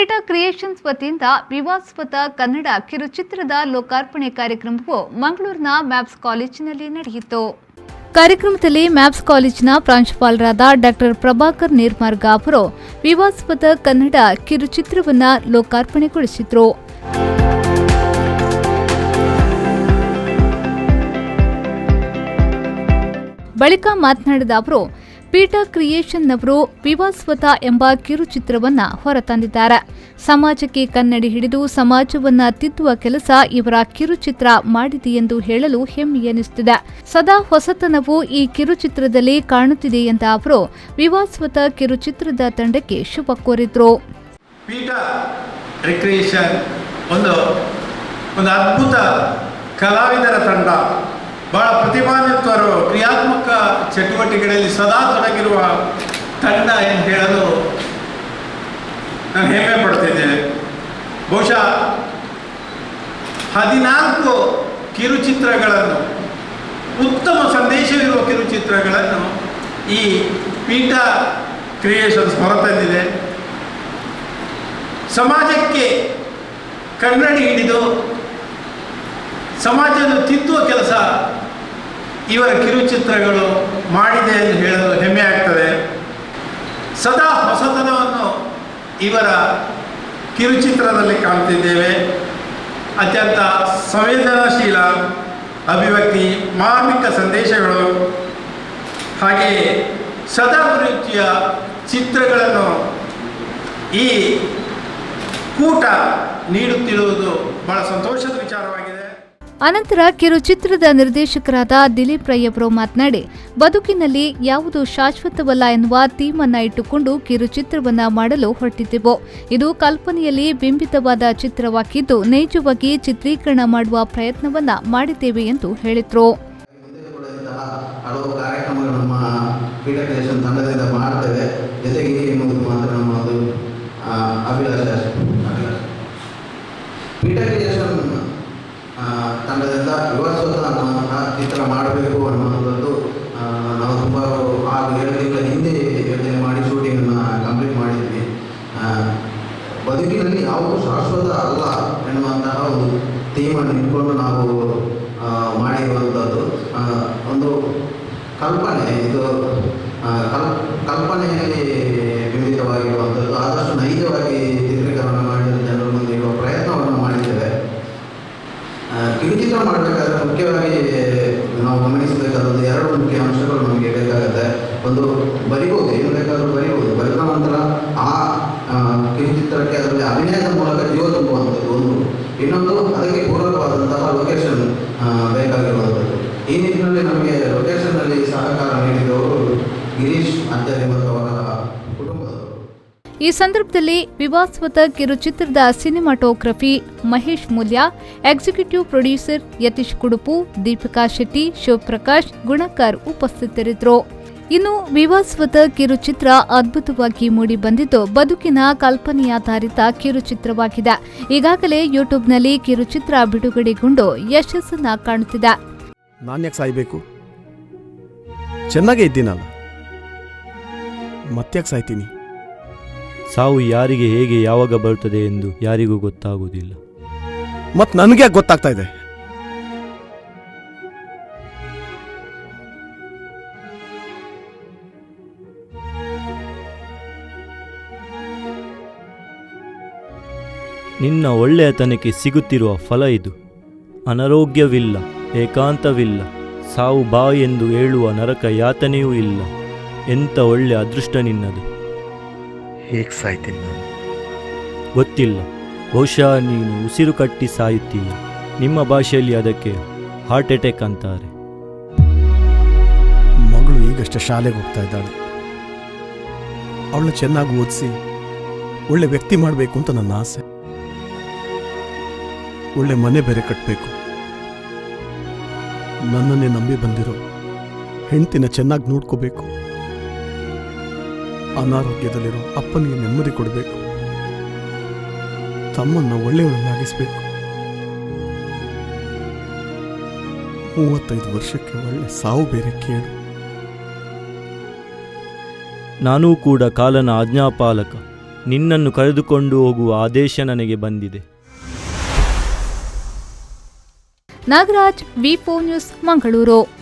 ಪೀಠ ಕ್ರಿಯೇಷನ್ಸ್ ವತಿಯಿಂದ ವಿವಾಸ್ಪದ ಕನ್ನಡ ಕಿರುಚಿತ್ರದ ಲೋಕಾರ್ಪಣೆ ಕಾರ್ಯಕ್ರಮವು ಮಂಗಳೂರಿನ ಮ್ಯಾಪ್ಸ್ ಕಾಲೇಜಿನಲ್ಲಿ ನಡೆಯಿತು. ಕಾರ್ಯಕ್ರಮದಲ್ಲಿ ಮ್ಯಾಪ್ಸ್ ಕಾಲೇಜಿನ ಪ್ರಾಂಶುಪಾಲರಾದ ಡಾಕ್ಟರ್ ಪ್ರಭಾಕರ್ ನಿರ್ಮಾರ್ಗ ಅವರು ವಿವಾಸ್ಪದ ಕನ್ನಡ ಕಿರುಚಿತ್ರವನ್ನು ಲೋಕಾರ್ಪಣೆಗೊಳಿಸಿದರು. ಬಳಿಕ ಮಾತನಾಡಿದ ಅವರು, ಪೀಠ ಕ್ರಿಯೇಷನ್ನವರು ವಿವಾಸ್ವತ ಎಂಬ ಕಿರುಚಿತ್ರವನ್ನು ಹೊರತಂದಿದ್ದಾರೆ. ಸಮಾಜಕ್ಕೆ ಕನ್ನಡಿ ಹಿಡಿದು ಸಮಾಜವನ್ನು ತಿದ್ದುವ ಕೆಲಸ ಇವರ ಕಿರುಚಿತ್ರ ಮಾಡಿದೆ ಎಂದು ಹೇಳಲು ಹೆಮ್ಮೆಯೆನಿಸುತ್ತಿದೆ. ಸದಾ ಹೊಸತನವು ಈ ಕಿರುಚಿತ್ರದಲ್ಲಿ ಕಾಣುತ್ತಿದೆ ಎಂದ ಅವರು ವಿವಾಸ್ವತ ಕಿರುಚಿತ್ರದ ತಂಡಕ್ಕೆ ಶುಭ ಕೋರಿದರು. ಪೀಠ ರಿಕ್ರಿಯೇಷನ್ ಒಂದು ಅದ್ಭುತ ಕಲಾವಿದರ ತಂಡ, ಬಹಳ ಪ್ರತಿಭಾನ್ವಿತರು, ಕ್ರಿಯಾತ್ಮಕ ಚಟುವಟಿಕೆಗಳಲ್ಲಿ ಸದಾ ತೊಡಗಿರುವ ತಂಡ ಎಂದು ಹೇಳಲು ನಾನು ಹೆಮ್ಮೆ ಪಡ್ತಿದ್ದೇನೆ. ಬಹುಶಃ 14 ಕಿರುಚಿತ್ರಗಳನ್ನು, ಉತ್ತಮ ಸಂದೇಶವಿರುವ ಕಿರುಚಿತ್ರಗಳನ್ನು ಈ ಪೀಠ ಕ್ರಿಯೇಷನ್ಸ್ ಹೊರತಂದಿದೆ. ಸಮಾಜಕ್ಕೆ ಕನ್ನಡಿ ಹಿಡಿದು ಸಮಾಜವನ್ನು ತಿದ್ದುವ ಕೆಲಸ ಇವರ ಕಿರುಚಿತ್ರಗಳು ಮಾಡಿದೆ ಎಂದು ಹೇಳಲು ಹೆಮ್ಮೆ ಆಗ್ತದೆ. ಸದಾ ಹೊಸತನವನ್ನು ಇವರ ಕಿರುಚಿತ್ರದಲ್ಲಿ ಕಾಣ್ತಿದ್ದೇವೆ. ಅತ್ಯಂತ ಸಂವೇದನಾಶೀಲ ಅಭಿವ್ಯಕ್ತಿ, ಮಾರ್ಮಿಕ ಸಂದೇಶಗಳು, ಹಾಗೆಯೇ ಸದಾ ಅಭಿರುಚಿಯ ಚಿತ್ರಗಳನ್ನು ಈ ಕೂಟ ನೀಡುತ್ತಿರುವುದು ಬಹಳ ಸಂತೋಷದ ವಿಚಾರವಾಗಿದೆ. ಅನಂತರ ಕಿರುಚಿತ್ರದ ನಿರ್ದೇಶಕರಾದ ದಿಲೀಪ್ ರೈ ಅವರು ಮಾತನಾಡಿ, ಬದುಕಿನಲ್ಲಿ ಯಾವುದು ಶಾಶ್ವತವಲ್ಲ ಎನ್ನುವ ಥೀಮನ್ನು ಇಟ್ಟುಕೊಂಡು ಕಿರುಚಿತ್ರವನ್ನು ಮಾಡಲು ಹೊರಟಿದ್ದೆವು. ಇದು ಕಲ್ಪನೆಯಲ್ಲಿ ಬಿಂಬಿತವಾದ ಚಿತ್ರವಾಗಿದ್ದು ನೈಜವಾಗಿ ಚಿತ್ರೀಕರಣ ಮಾಡುವ ಪ್ರಯತ್ನವನ್ನ ಮಾಡಿದ್ದೇವೆ ಎಂದು ಹೇಳಿದರು. ತಂಡದಿಂದ ವಿವಾಸ್ವತ ಅನ್ನುವಂತಹ ಚಿತ್ರ ಮಾಡಬೇಕು ಅನ್ನುವಂಥದ್ದು ನಾವು ತುಂಬ 6-7 ತಿಂಗಳ ಹಿಂದೆ ಯೋಚನೆ ಮಾಡಿ ಶೂಟಿಂಗನ್ನು ಕಂಪ್ಲೀಟ್ ಮಾಡಿದ್ವಿ. ಬದುಕಿನಲ್ಲಿ ಯಾವುದು ಶಾಶ್ವತ ಅಲ್ಲ ಎನ್ನುವಂತಹ ಒಂದು ಥೀಮನ್ನು ಇಟ್ಕೊಂಡು ನಾವು ಮಾಡಿರುವಂಥದ್ದು ಒಂದು ಕಲ್ಪನೆ. ಇದು ಕಲ್ಪನೆಯಲ್ಲಿ ಬಿಂಬಿತವಾಗಿರುವಂಥದ್ದು. ಆದಷ್ಟು ನೈಜವಾಗಿ ಚಿತ್ರೀಕರಣ ಮಾಡಿದ ಜನರ ಮುಂದೆ ಇರುವ ಪ್ರಯತ್ನವನ್ನು ಮಾಡಿದ್ದೇವೆ. ಕಿರುಚಿತ್ರ ಮಾಡಬೇಕಾದ್ರೆ ಮುಖ್ಯವಾಗಿ ನಾವು ಗಮನಿಸಬೇಕಾದದ್ದು 2 ಮುಖ್ಯ ಅಂಶಗಳು ನಮಗೆ ಬೇಕಾಗುತ್ತೆ. ಒಂದು, ಬರಿಬೋದು, ಏನು ಬೇಕಾದರೂ ಬರಿಬೋದು. ಬರೆದ ನಂತರ ಆ ಕಿರುಚಿತ್ರಕ್ಕೆ ಅದರಲ್ಲಿ ಅಭಿನಯದ ಮೂಲಕ ಜೀವ ತುಂಬುವಂಥದ್ದು ಒಂದು. ಇನ್ನೊಂದು, ಅದಕ್ಕೆ ಪೂರಕವಾದಂತಹ ಲೊಕೇಶನ್ ಬೇಕಾಗಿರುವಂಥದ್ದು. ಈ ನಿಟ್ಟಿನಲ್ಲಿ ನಮಗೆ ಲೊಕೇಶನ್ನಲ್ಲಿ ಸಹಕಾರ ನೀಡಿದವರು ಗಿರೀಶ್ ಆಚಾರ್ಯ ಮತ್ತು ಅವರ ಕುಟುಂಬದವರು. ಈ ಸಂದರ್ಭದಲ್ಲಿ ವಿವಾಸ್ವತ ಕಿರುಚಿತ್ರದ cinematography Mahesh Moolya, executive producer Yatish Kudupu, Deepika Shetty, Shivaprakash, Gunakar ಉಪಸ್ಥಿತರಿದ್ದರು. ಇನ್ನು ವಿವಾಸ್ವತ ಕಿರುಚಿತ್ರ ಅದ್ಭುತವಾಗಿ ಮೂಡಿ ಬಂದಿದ್ದು ಬದುಕಿನ ಕಲ್ಪನೆಯಾಧಾರಿತ ಕಿರುಚಿತ್ರವಾಗಿದೆ. ಈಗಾಗಲೇ ಯೂಟ್ಯೂಬ್ನಲ್ಲಿ ಕಿರುಚಿತ್ರ ಬಿಡುಗಡೆಗೊಂಡು ಯಶಸ್ಸನ್ನ ಕಾಣುತ್ತಿದೆ. ನಾನ್ಯಾಕೆ ಸಾಯ್ಬೇಕು? ಚೆನ್ನಾಗೇ ಇದ್ದೀನಲ್ಲ, ಮತ್ತ್ಯಾಕೆ ಸಾಯ್ತೀನಿ? ಸಾವು ಯಾರಿಗೆ ಹೇಗೆ ಯಾವಾಗ ಬರುತ್ತದೆ ಎಂದು ಯಾರಿಗೂ ಗೊತ್ತಾಗುವುದಿಲ್ಲ. ಮತ್ತು ನನಗೆ ಗೊತ್ತಾಗ್ತಾ ಇದೆ. ನಿನ್ನ ಒಳ್ಳೆಯತನಕ್ಕೆ ಸಿಗುತ್ತಿರುವ ಫಲ ಇದು. ಅನಾರೋಗ್ಯವಿಲ್ಲ, ಏಕಾಂತವಿಲ್ಲ, ಸಾವು ಬಾ ಎಂದು ಹೇಳುವ ನರಕ ಯಾತನೆಯೂ ಇಲ್ಲ. ಎಂಥ ಒಳ್ಳೆ ಅದೃಷ್ಟ ನಿನ್ನದು. ಹೇಗೆ ಸಾಯ್ತೀನಿ ನಾನು ಗೊತ್ತಿಲ್ಲ. ಬಹುಶಃ ನೀನು ಉಸಿರು ಕಟ್ಟಿ ಸಾಯುತ್ತೀಯ. ನಿಮ್ಮ ಭಾಷೆಯಲ್ಲಿ ಅದಕ್ಕೆ ಹಾರ್ಟ್ ಅಟ್ಯಾಕ್ ಅಂತಾರೆ. ಮಗಳು ಈಗಷ್ಟೇ ಶಾಲೆಗೆ ಹೋಗ್ತಾ ಇದ್ದಾಳೆ. ಅವಳನ್ನ ಚೆನ್ನಾಗಿ ಓದಿಸಿ ಒಳ್ಳೆ ವ್ಯಕ್ತಿ ಮಾಡಬೇಕು ಅಂತ ನನ್ನ ಆಸೆ. ಒಳ್ಳೆ ಮನೆ ಬೇರೆ ಕಟ್ಟಬೇಕು. ನನ್ನನ್ನೇ ನಂಬಿ ಬಂದಿರೋ ಹೆಂಡತಿನ ಚೆನ್ನಾಗಿ ನೋಡ್ಕೋಬೇಕು. ಅನಾರೋಗ್ಯದಲ್ಲಿರೋ ಅಪ್ಪನಿಗೆ ನೆಮ್ಮದಿ ಕೊಡಬೇಕು. ತಮ್ಮನ್ನ ಒಳ್ಳೆಯವರನ್ನಾಗಿಸ್ಬೇಕು. 35 ವರ್ಷಕ್ಕೆ ಒಳ್ಳೆ ಸಾವು ಬೇರೆ ಕೇಳು. ನಾನೂ ಕೂಡ ಕಾಲನ ಆಜ್ಞಾಪಾಲಕ. ನಿನ್ನನ್ನು ಕರೆದುಕೊಂಡು ಹೋಗುವ ಆದೇಶ ನನಗೆ ಬಂದಿದೆ. ನಾಗರಾಜ್, ವಿ4 ನ್ಯೂಸ್, ಮಂಗಳೂರು.